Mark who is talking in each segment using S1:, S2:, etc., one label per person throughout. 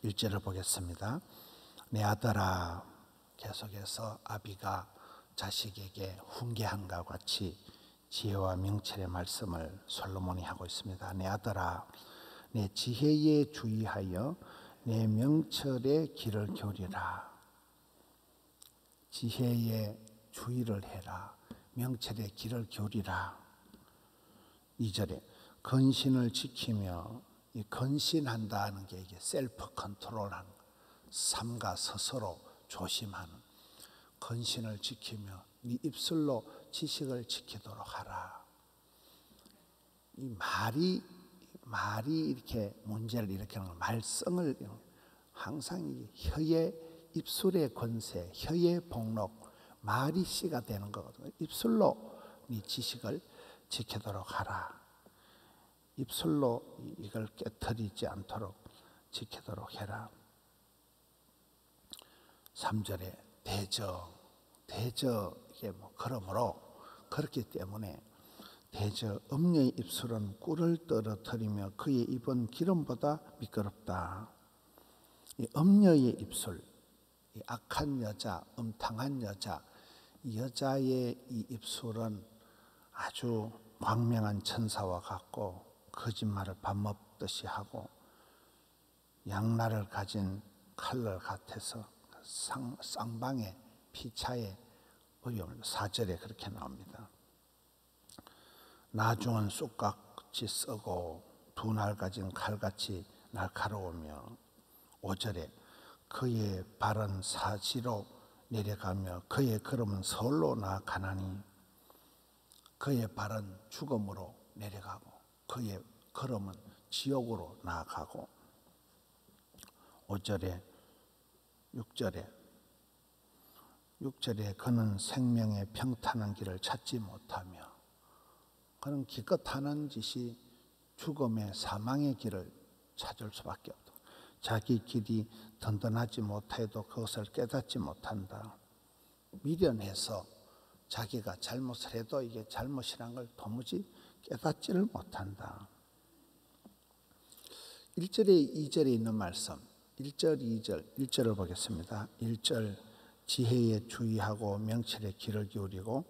S1: 1절을 보겠습니다. 내 아들아, 계속해서 아비가 자식에게 훈계함과 같이 지혜와 명철의 말씀을 솔로몬이 하고 있습니다. 내 아들아, 내 지혜에 주의하여 내 명철의 길을 기울이라. 지혜에 주의를 해라. 명철의 길을 기울이라. 2절에 근신을 지키며, 이 근신한다는 게 이게 셀프 컨트롤하는, 삼가 스스로 조심하는, 근신을 지키며 네 입술로 지식을 지키도록 하라. 이 말이 이렇게 문제를 일으키는 말썽을, 항상 이 혀의 입술의 권세, 혀의 복록, 말이 씨가 되는 거거든요. 입술로 네 지식을 지키도록 하라. 입술로 이걸 깨트리지 않도록 지키도록 해라. 3절에 대저, 이게 그러므로, 그렇기 때문에 대저 음녀의 입술은 꿀을 떨어뜨리며 그의 입은 기름보다 미끄럽다. 이 음녀의 입술, 이 악한 여자, 음탕한 여자, 이 여자의 이 입술은 아주 광명한 천사와 같고 거짓말을 밥 먹듯이 하고 양날을 가진 칼날 같아서 쌍방의 피차의 어려움을 4절에 그렇게 나옵니다. 나중은 쑥같이 썩고 두 날 가진 칼같이 날카로우며 5절에 그의 발은 사지로 내려가며 그의 걸음은 서울로 나아가나니, 그의 발은 죽음으로 내려가고 그의 걸음은 지옥으로 나아가고 5절에 6절에 그는 생명의 평탄한 길을 찾지 못하며, 그는 기껏하는 짓이 죽음의 사망의 길을 찾을 수밖에 없다. 자기 길이 든든하지 못해도 그것을 깨닫지 못한다. 미련해서 자기가 잘못을 해도 이게 잘못이란 걸 도무지 깨닫지를 못한다. 1절에 2절에 있는 말씀, 1절, 2절, 1절을 보겠습니다. 1절 지혜에 주의하고 명철의 길을 기울이고,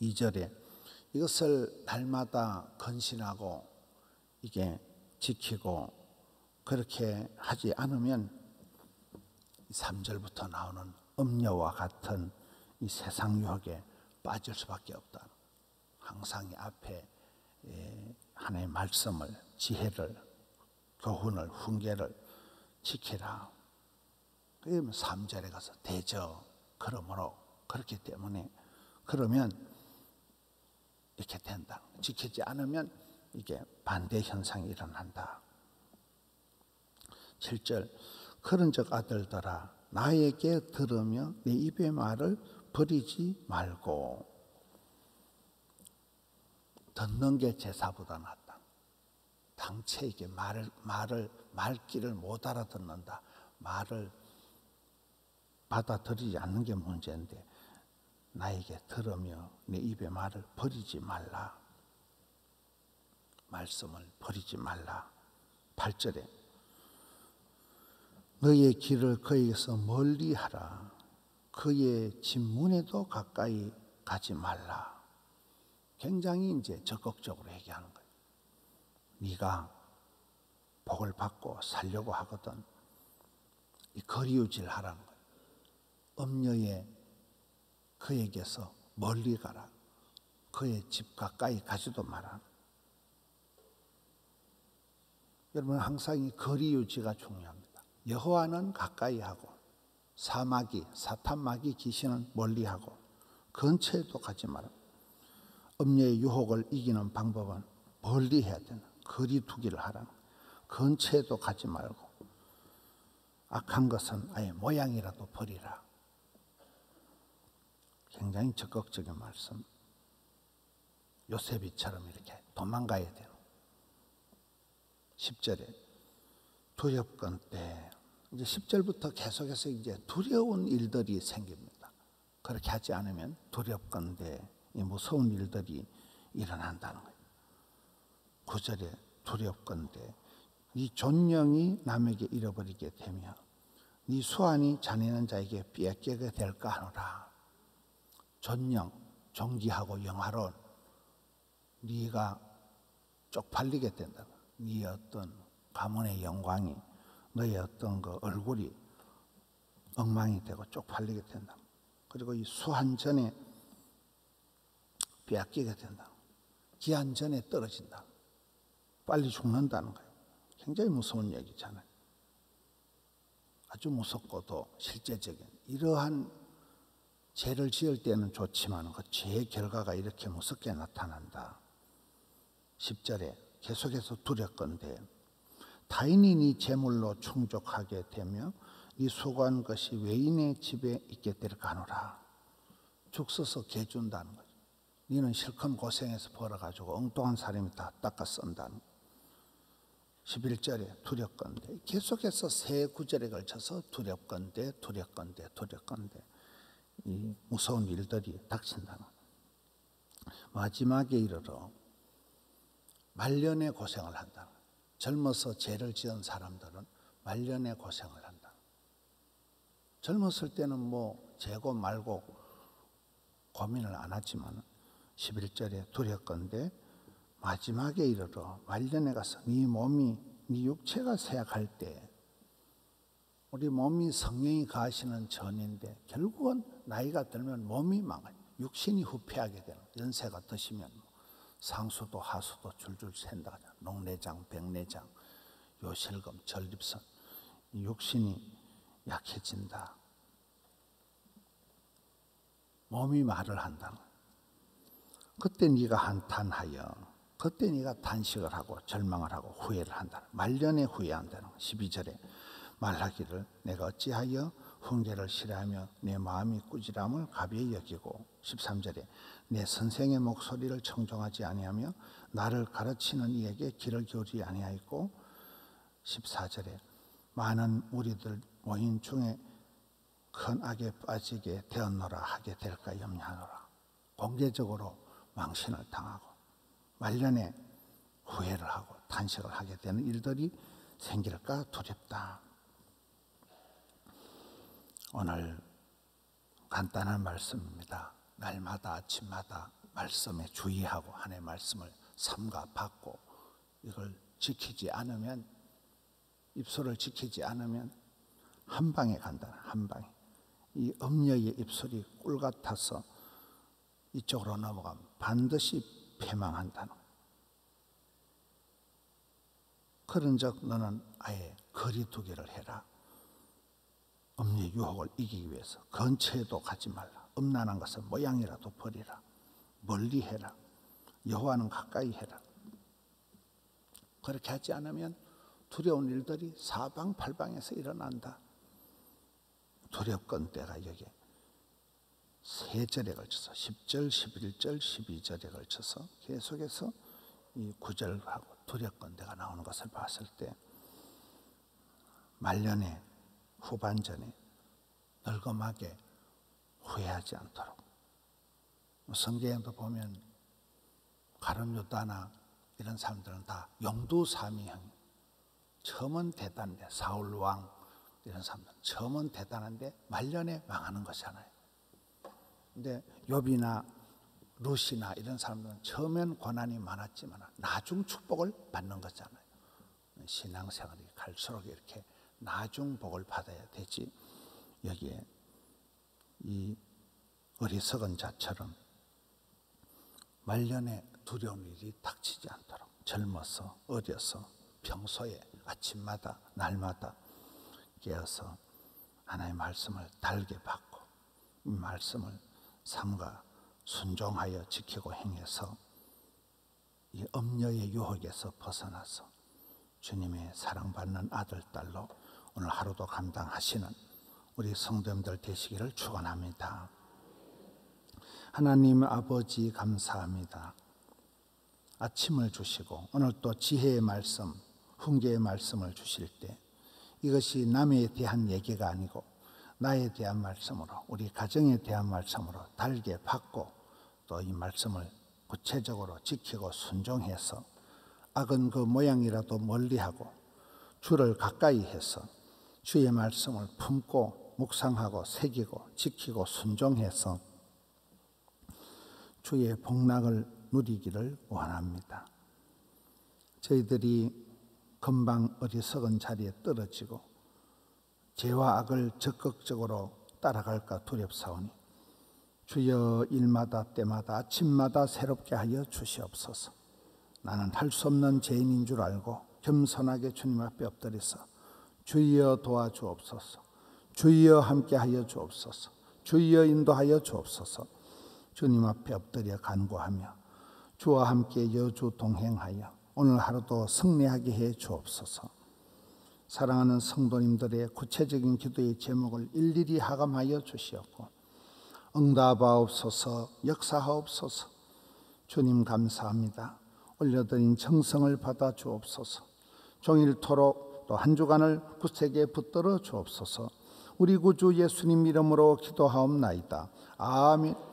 S1: 2절에 이것을 날마다 근신하고 이게 지키고, 그렇게 하지 않으면 3절부터 나오는 음녀와 같은 이 세상 유혹에 빠질 수밖에 없다. 항상 이 앞에 하나님의 말씀을, 지혜를, 교훈을, 훈계를 지키라. 그러면 3절에 가서 대저, 그러므로, 그렇기 때문에, 그러면 이렇게 된다. 지키지 않으면 이게 반대 현상이 일어난다. 7절 그런즉 아들들아 나에게 들으며 내 입의 말을 버리지 말고. 듣는 게 제사보다 낫다. 당최 이게 말귀를 못 알아듣는다. 말을 받아들이지 않는 게 문제인데, 나에게 들으며 내 입의 말을 버리지 말라. 말씀을 버리지 말라. 8절에 너의 길을 그에게서 멀리 하라. 그의 진문에도 가까이 가지 말라. 굉장히 이제 적극적으로 얘기하는 거예요. 네가 복을 받고 살려고 하거든 이 거리유지를 하라는 거예요. 음녀의 그에게서 멀리 가라. 그의 집 가까이 가지도 마라. 여러분 항상 이 거리유지가 중요합니다. 여호와는 가까이 하고 사마귀, 사탄마귀 귀신은 멀리하고 근처에도 가지 마라. 음녀의 유혹을 이기는 방법은 멀리해야 되는, 거리두기를 하라. 근처에도 가지 말고 악한 것은 아예 모양이라도 버리라. 굉장히 적극적인 말씀. 요셉이처럼 이렇게 도망가야 돼요. 10절에 두렵건 때, 이제 10절부터 계속해서 이제 두려운 일들이 생깁니다. 그렇게 하지 않으면 두렵건대 이 무서운 일들이 일어난다는 거예요. 9절에 두렵건대 네 존령이 남에게 잃어버리게 되며 네 수완이 잔인한 자에게 빼앗기게 될까 하노라. 존령, 존귀하고 영화로운 네가 쪽팔리게 된다. 네 어떤 가문의 영광이, 너의 어떤 그 얼굴이 엉망이 되고 쪽팔리게 된다. 그리고 이 수한전에 빼앗기게 된다. 기한전에 떨어진다. 빨리 죽는다는 거예요. 굉장히 무서운 얘기잖아요. 아주 무섭고도 실제적인 이러한 죄를 지을 때는 좋지만 그 죄의 결과가 이렇게 무섭게 나타난다. 10절에 계속해서 두렵건대 타인이 네 재물로 충족하게 되며 네 수고한 것이 외인의 집에 있게 될까 하노라. 죽 써서 개 준다는 거죠. 너는 실컷 고생해서 벌어가지고 엉뚱한 사람이 다 닦아 쓴다는 거예요. 11절에 두렵건대 계속해서 세 구절에 걸쳐서 두렵건대 이 무서운 일들이 닥친다는 거예요. 마지막에 이르러 말년에 고생을 한다. 젊어서 죄를 지은 사람들은 말년에 고생을 한다. 젊었을 때는 뭐 죄고 말고 고민을 안 하지만 11절에 두렵건대 마지막에 이르러 말년에 가서 네 몸이 네 육체가 쇠약할 때 우리 몸이 성령이 가시는 전인데 결국은 나이가 들면 몸이 망해요. 육신이 후퇴하게 되는 연세가 드시면 상수도 하수도 줄줄 샌다. 녹내장, 백내장, 요실금, 전립선 육신이 약해진다. 몸이 말을 한다. 그때 네가 한탄하여 그때 네가 단식을 하고 절망을 하고 후회를 한다. 말년에 후회한다는 12절에 말하기를 내가 어찌하여 훈계를 싫어하며 내 마음이 꾸지람을 가벼이 여기고 13절에 내 선생의 목소리를 청종하지 아니하며 나를 가르치는 이에게 귀를 기울이지 아니하였고 14절에 많은 무리들 모인 중에 큰 악에 빠지게 되었노라 하게 될까 염려하노라. 공개적으로 망신을 당하고 말년에 후회를 하고 탄식을 하게 되는 일들이 생길까 두렵다. 오늘 간단한 말씀입니다. 날마다 아침마다 말씀에 주의하고 하나님의 말씀을 삼가 받고 이걸 지키지 않으면 입술을 지키지 않으면 한 방에 간다. 한 방에. 이 음녀의 입술이 꿀 같아서 이쪽으로 넘어가면 반드시 패망한다는. 그런즉 너는 아예 거리두기를 해라. 음녀의 유혹을 이기기 위해서 근처에도 가지 말라. 음란한 것은 모양이라도 버리라. 멀리 해라. 여호와는 가까이 해라. 그렇게 하지 않으면 두려운 일들이 사방팔방에서 일어난다. 두렵건대가 여기 세 절에 걸쳐서 10절, 11절, 12절에 걸쳐서 계속해서 이 구절하고 두렵건대가 나오는 것을 봤을 때 말년에 후반전에 늙음하게 후회하지 않도록 성경에도 보면 가룟유다나 이런 사람들은 다 용두사미형 처음은 대단한데 사울왕 이런 사람들은 처음은 대단한데 말년에 망하는 것이잖아요. 근데 욥이나 룻이나 이런 사람들은 처음엔 고난이 많았지만 나중 축복을 받는 거잖아요. 신앙생활이 갈수록 이렇게 나중 복을 받아야 되지. 여기에 이 어리석은 자처럼 말년에 두려운 일이 닥치지 않도록 젊어서 어려서 평소에 아침마다 날마다 깨어서 하나님의 말씀을 달게 받고 이 말씀을 삼가 순종하여 지키고 행해서 이 음녀의 유혹에서 벗어나서 주님의 사랑받는 아들, 딸로 오늘 하루도 감당하시는 우리 성도님들 되시기를 축원합니다. 하나님 아버지 감사합니다. 아침을 주시고 오늘 또 지혜의 말씀, 훈계의 말씀을 주실 때 이것이 남에 대한 얘기가 아니고 나에 대한 말씀으로 우리 가정에 대한 말씀으로 달게 받고 또 이 말씀을 구체적으로 지키고 순종해서 악은 그 모양이라도 멀리하고 주를 가까이 해서 주의 말씀을 품고 묵상하고 새기고 지키고 순종해서 주의 복락을 누리기를 원합니다. 저희들이 금방 어리석은 자리에 떨어지고 죄와 악을 적극적으로 따라갈까 두렵사오니 주여 일마다 때마다 아침마다 새롭게 하여 주시옵소서. 나는 할 수 없는 죄인인 줄 알고 겸손하게 주님 앞에 엎드려서 주여 도와주옵소서. 주여 함께하여 주옵소서. 주여 인도하여 주옵소서. 주님 앞에 엎드려 간구하며 주와 함께 여주 동행하여 오늘 하루도 승리하게 해 주옵소서. 사랑하는 성도님들의 구체적인 기도의 제목을 일일이 하감하여 주시옵고 응답하옵소서. 역사하옵소서. 주님 감사합니다. 올려드린 정성을 받아 주옵소서. 종일토록 또 한 주간을 굳세게 붙들어 주옵소서. 우리 구주 예수님 이름으로 기도하옵나이다. 아멘.